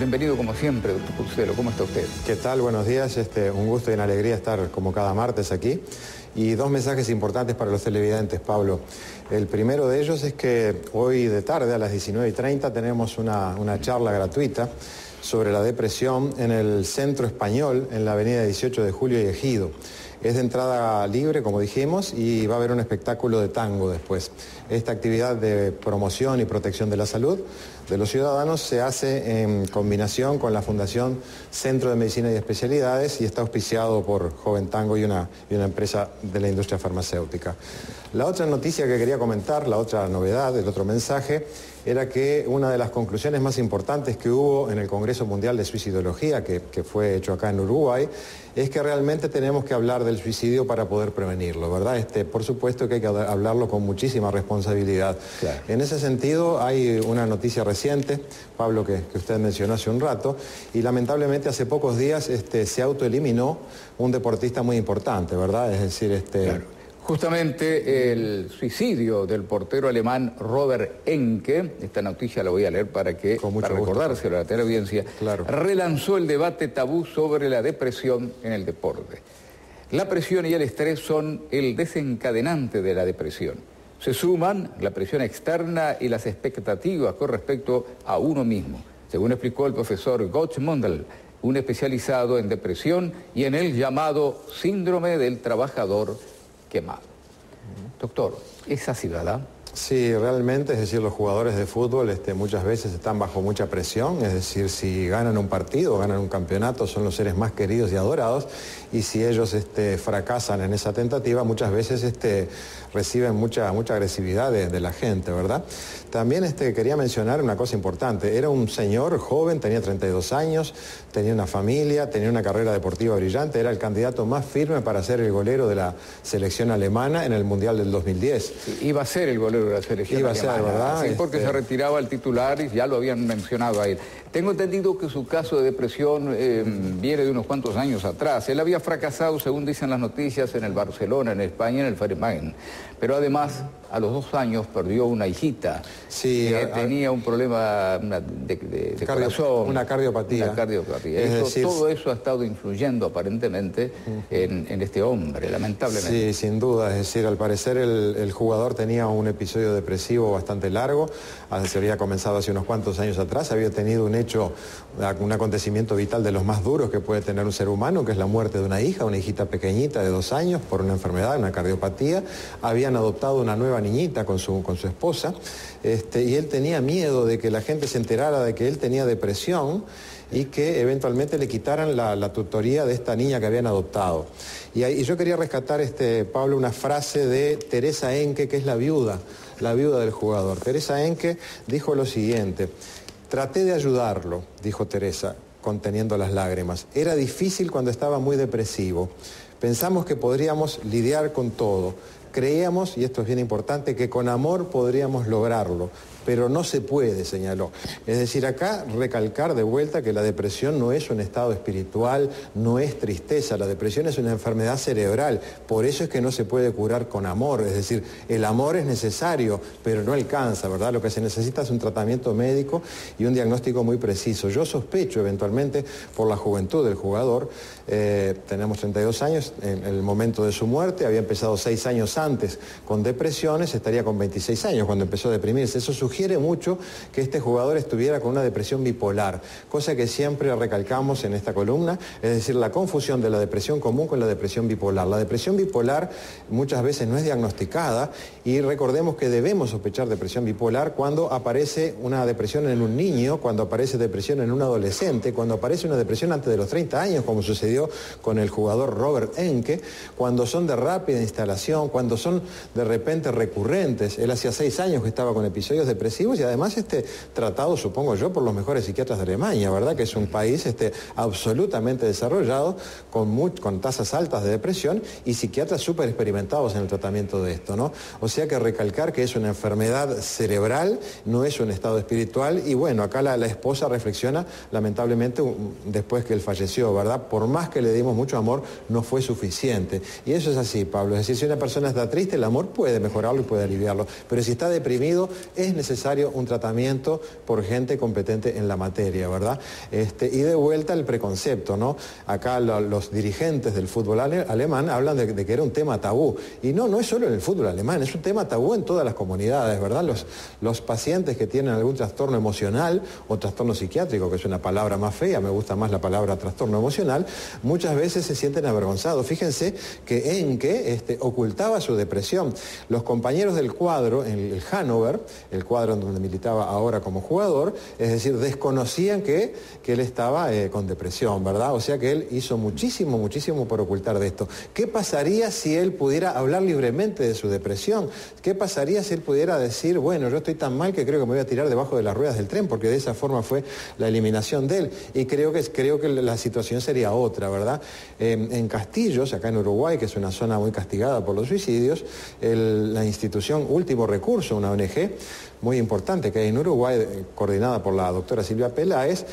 Bienvenido como siempre, doctor Pucelo. ¿Cómo está usted? ¿Qué tal? Buenos días. Un gusto y una alegría estar como cada martes aquí. Y dos mensajes importantes para los televidentes, Pablo. El primero de ellos es que hoy de tarde a las 19:30 tenemos una charla gratuita sobre la depresión en el Centro Español, en la avenida 18 de Julio y Ejido. Es de entrada libre, como dijimos, y va a haber un espectáculo de tango después. Esta actividad de promoción y protección de la salud de los ciudadanos se hace en combinación con la Fundación Centro de Medicina y Especialidades y está auspiciado por Joven Tango y una empresa de la industria farmacéutica. La otra noticia que quería comentar, la otra novedad, el otro mensaje, era que una de las conclusiones más importantes que hubo en el Congreso Mundial de Suicidología, que fue hecho acá en Uruguay, es que realmente tenemos que hablar del suicidio para poder prevenirlo, ¿verdad? Por supuesto que hay que hablarlo con muchísima responsabilidad. Claro. En ese sentido, hay una noticia reciente, Pablo, que usted mencionó hace un rato, y lamentablemente hace pocos días se autoeliminó un deportista muy importante, ¿verdad? Es decir, Claro. Justamente el suicidio del portero alemán Robert Enke, esta noticia la voy a leer para recordárselo a la teleaudiencia, claro, relanzó el debate tabú sobre la depresión en el deporte. La presión y el estrés son el desencadenante de la depresión. Se suman la presión externa y las expectativas con respecto a uno mismo, según explicó el profesor Gotch Mundell, un especializado en depresión y en el llamado síndrome del trabajador quemado. Doctor, ¿es así, verdad? Sí, realmente, es decir, los jugadores de fútbol muchas veces están bajo mucha presión, es decir, si ganan un partido, ganan un campeonato, son los seres más queridos y adorados, y si ellos fracasan en esa tentativa, muchas veces reciben mucha agresividad de la gente, ¿verdad? También quería mencionar una cosa importante, era un señor joven, tenía 32 años, tenía una familia, tenía una carrera deportiva brillante, era el candidato más firme para ser el golero de la selección alemana en el Mundial del 2010. Sí, iba a ser el golero de la selección iba alemana. A ser, ¿verdad? Sí, porque se retiraba el titular y ya lo habían mencionado a él. Tengo entendido que su caso de depresión viene de unos cuantos años atrás. Él había fracasado, según dicen las noticias, en el Barcelona, en España, en el Freiburg. Pero además, a los 2 años perdió una hijita. Sí, que tenía un problema de corazón. Una cardiopatía. Una cardiopatía. Todo eso ha estado influyendo aparentemente en este hombre, lamentablemente. Sí, sin duda. Es decir, al parecer el jugador tenía un episodio depresivo bastante largo. Se había comenzado hace unos cuantos años atrás. Había tenido un acontecimiento vital de los más duros que puede tener un ser humano, que es la muerte de una hijita pequeñita de 2 años por una enfermedad, una cardiopatía. Habían adoptado una nueva niñita con su esposa, y él tenía miedo de que la gente se enterara de que él tenía depresión y que eventualmente le quitaran la tutoría de esta niña que habían adoptado. Y yo quería rescatar, Pablo, una frase de Teresa Enke, que es la viuda del jugador. Teresa Enke dijo lo siguiente: traté de ayudarlo, dijo Teresa, conteniendo las lágrimas. Era difícil cuando estaba muy depresivo. Pensamos que podríamos lidiar con todo. Creíamos, y esto es bien importante, que con amor podríamos lograrlo, pero no se puede, señaló. Es decir, acá recalcar de vuelta que la depresión no es un estado espiritual, no es tristeza, la depresión es una enfermedad cerebral, por eso es que no se puede curar con amor, es decir, el amor es necesario, pero no alcanza, ¿verdad? Lo que se necesita es un tratamiento médico y un diagnóstico muy preciso. Yo sospecho eventualmente por la juventud del jugador, tenemos 32 años, en el momento de su muerte, había empezado 6 años antes con depresiones, estaría con 26 años cuando empezó a deprimirse. Eso sugiere mucho que este jugador estuviera con una depresión bipolar, cosa que siempre recalcamos en esta columna, es decir, la confusión de la depresión común con la depresión bipolar. La depresión bipolar muchas veces no es diagnosticada y recordemos que debemos sospechar depresión bipolar cuando aparece una depresión en un niño, cuando aparece depresión en un adolescente, cuando aparece una depresión antes de los 30 años, como sucedió con el jugador Robert Enke, cuando son de rápida instalación, cuando son de repente recurrentes. Él hacía 6 años que estaba con episodios depresivos y además tratado, supongo yo, por los mejores psiquiatras de Alemania, ¿verdad? Que es un país absolutamente desarrollado, con tasas altas de depresión y psiquiatras súper experimentados en el tratamiento de esto, ¿no? O sea que recalcar que es una enfermedad cerebral, no es un estado espiritual, y bueno, acá la esposa reflexiona, lamentablemente, después que él falleció, ¿verdad? Por más que le dimos mucho amor, no fue suficiente. Y eso es así, Pablo. Es decir, si una persona está anda triste, el amor puede mejorarlo y puede aliviarlo. Pero si está deprimido, es necesario un tratamiento por gente competente en la materia, ¿verdad? Y de vuelta el preconcepto, ¿no? Acá los dirigentes del fútbol alemán hablan de que era un tema tabú. Y no es solo en el fútbol alemán, es un tema tabú en todas las comunidades, ¿verdad? Los pacientes que tienen algún trastorno emocional o trastorno psiquiátrico, que es una palabra más fea, me gusta más la palabra trastorno emocional, muchas veces se sienten avergonzados. Fíjense que Enke ocultaba su depresión. Los compañeros del cuadro, en el Hannover, el cuadro en donde militaba ahora como jugador, es decir, desconocían que él estaba con depresión, ¿verdad? O sea que él hizo muchísimo por ocultar de esto. ¿Qué pasaría si él pudiera hablar libremente de su depresión? ¿Qué pasaría si él pudiera decir, bueno, yo estoy tan mal que creo que me voy a tirar debajo de las ruedas del tren, porque de esa forma fue la eliminación de él? Y creo que la situación sería otra, ¿verdad? En Castillos, acá en Uruguay, que es una zona muy castigada por los suicidios, la institución Último Recurso, una ONG muy importante que hay en Uruguay, coordinada por la doctora Silvia Peláez,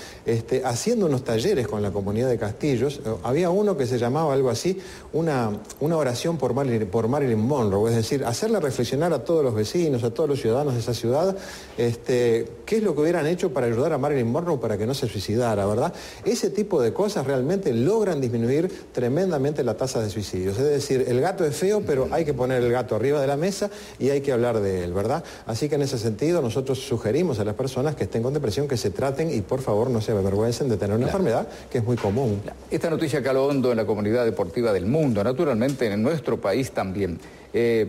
haciendo unos talleres con la comunidad de Castillos. Había uno que se llamaba algo así, una oración por Marilyn Monroe, es decir, hacerle reflexionar a todos los vecinos, a todos los ciudadanos de esa ciudad, qué es lo que hubieran hecho para ayudar a Marilyn Monroe para que no se suicidara, ¿verdad? Ese tipo de cosas realmente logran disminuir tremendamente la tasa de suicidios. Es decir, el gato es feo, pero hay que poner el gato arriba de la mesa y hay que hablar de él, ¿verdad? Así que en ese sentido nosotros sugerimos a las personas que estén con depresión que se traten y por favor no se avergüencen de tener una enfermedad que es muy común. Esta noticia caló hondo en la comunidad deportiva del mundo, naturalmente en nuestro país también.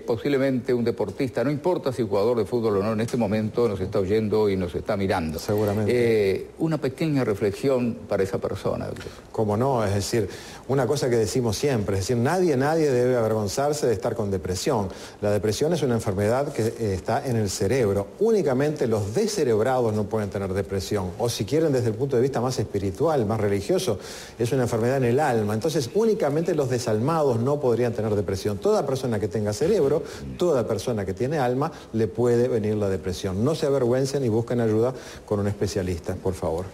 Posiblemente un deportista, no importa si jugador de fútbol o no, en este momento nos está oyendo y nos está mirando. Seguramente. Una pequeña reflexión para esa persona. Como no, es decir, una cosa que decimos siempre, es decir, nadie debe avergonzarse de estar con depresión. La depresión es una enfermedad que está en el cerebro. Únicamente los descerebrados no pueden tener depresión. O si quieren desde el punto de vista más espiritual, más religioso, es una enfermedad en el alma. Entonces, únicamente los desalmados no podrían tener depresión. Toda persona que tenga cerebro, toda persona que tiene alma, le puede venir la depresión. No se avergüencen y busquen ayuda con un especialista, por favor.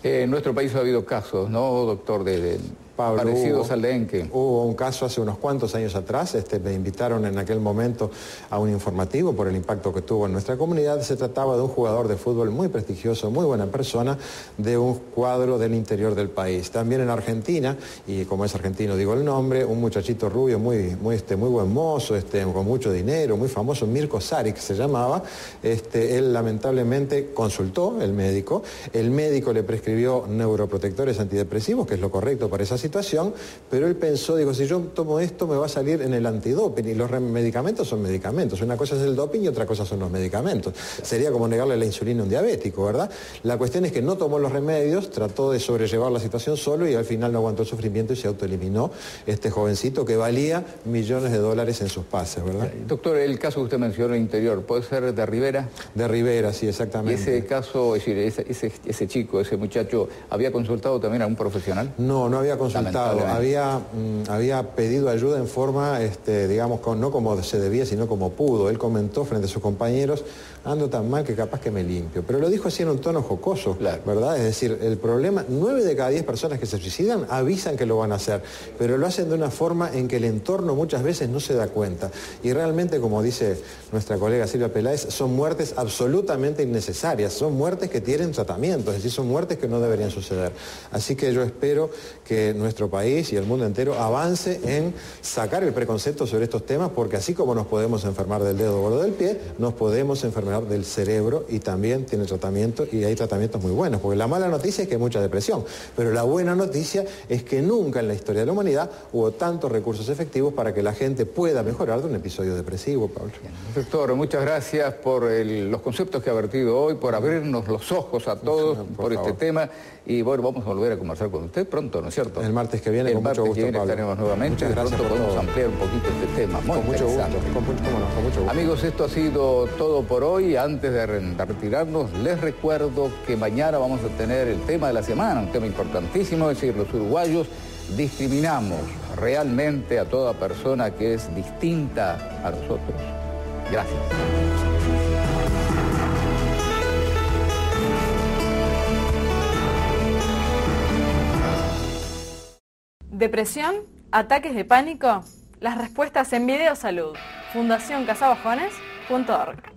En nuestro país ha habido casos, ¿no, doctor, Pablo, parecidos al de Enke? Hubo un caso hace unos cuantos años atrás, me invitaron en aquel momento a un informativo por el impacto que tuvo en nuestra comunidad. Se trataba de un jugador de fútbol muy prestigioso, muy buena persona, de un cuadro del interior del país. También en Argentina, y como es argentino digo el nombre, un muchachito rubio, muy buen mozo, con mucho dinero, muy famoso, Mirko Saric se llamaba. Él lamentablemente consultó el médico le prescribió neuroprotectores antidepresivos, que es lo correcto para esa situación, pero él pensó, si yo tomo esto me va a salir en el antidoping, y los medicamentos son medicamentos, una cosa es el doping y otra cosa son los medicamentos. Sería como negarle la insulina a un diabético, ¿verdad? La cuestión es que no tomó los remedios, trató de sobrellevar la situación solo y al final no aguantó el sufrimiento y se autoeliminó este jovencito que valía millones de dólares en sus pases, ¿verdad? Doctor, el caso que usted mencionó interior, ¿puede ser de Rivera? De Rivera, sí, exactamente. ¿Y ese caso, es decir, ese chico, ese muchacho, había consultado también a un profesional? No había consultado, había pedido ayuda en forma, digamos, no como se debía, sino como pudo. Él comentó frente a sus compañeros, ando tan mal que capaz que me limpio. Pero lo dijo así en un tono jocoso, claro, ¿verdad? Es decir, el problema, 9 de cada 10 personas que se suicidan avisan que lo van a hacer, pero lo hacen de una forma en que el entorno muchas veces no se da cuenta. Y realmente, como dice nuestra colega Silvia Peláez, son muertes absolutamente innecesarias, son muertes que tienen tratamiento, es decir, son muertes que no deberían suceder. Así que yo espero que nuestro país y el mundo entero avance en sacar el preconcepto sobre estos temas, porque así como nos podemos enfermar del dedo gordo del pie, nos podemos enfermar del cerebro y también tiene tratamiento, y hay tratamientos muy buenos, porque la mala noticia es que hay mucha depresión, pero la buena noticia es que nunca en la historia de la humanidad hubo tantos recursos efectivos para que la gente pueda mejorar de un episodio depresivo, Pablo. Doctor, muchas gracias por los conceptos que ha vertido hoy, por abrirnos los ojos a todos por este tema, y bueno, vamos a volver a conversar con usted pronto, ¿no es cierto? El martes que viene, con mucho gusto, Pablo. Estaremos nuevamente, muchas gracias, pronto podemos ampliar un poquito este tema, muy interesante. Con mucho gusto. Amigos, esto ha sido todo por hoy. Antes de retirarnos, les recuerdo que mañana vamos a tener el tema de la semana, un tema importantísimo, es decir, los uruguayos discriminamos realmente a toda persona que es distinta a nosotros. Gracias. ¿Depresión? ¿Ataques de pánico? Las respuestas en Video Salud. fundacioncasabajones.org.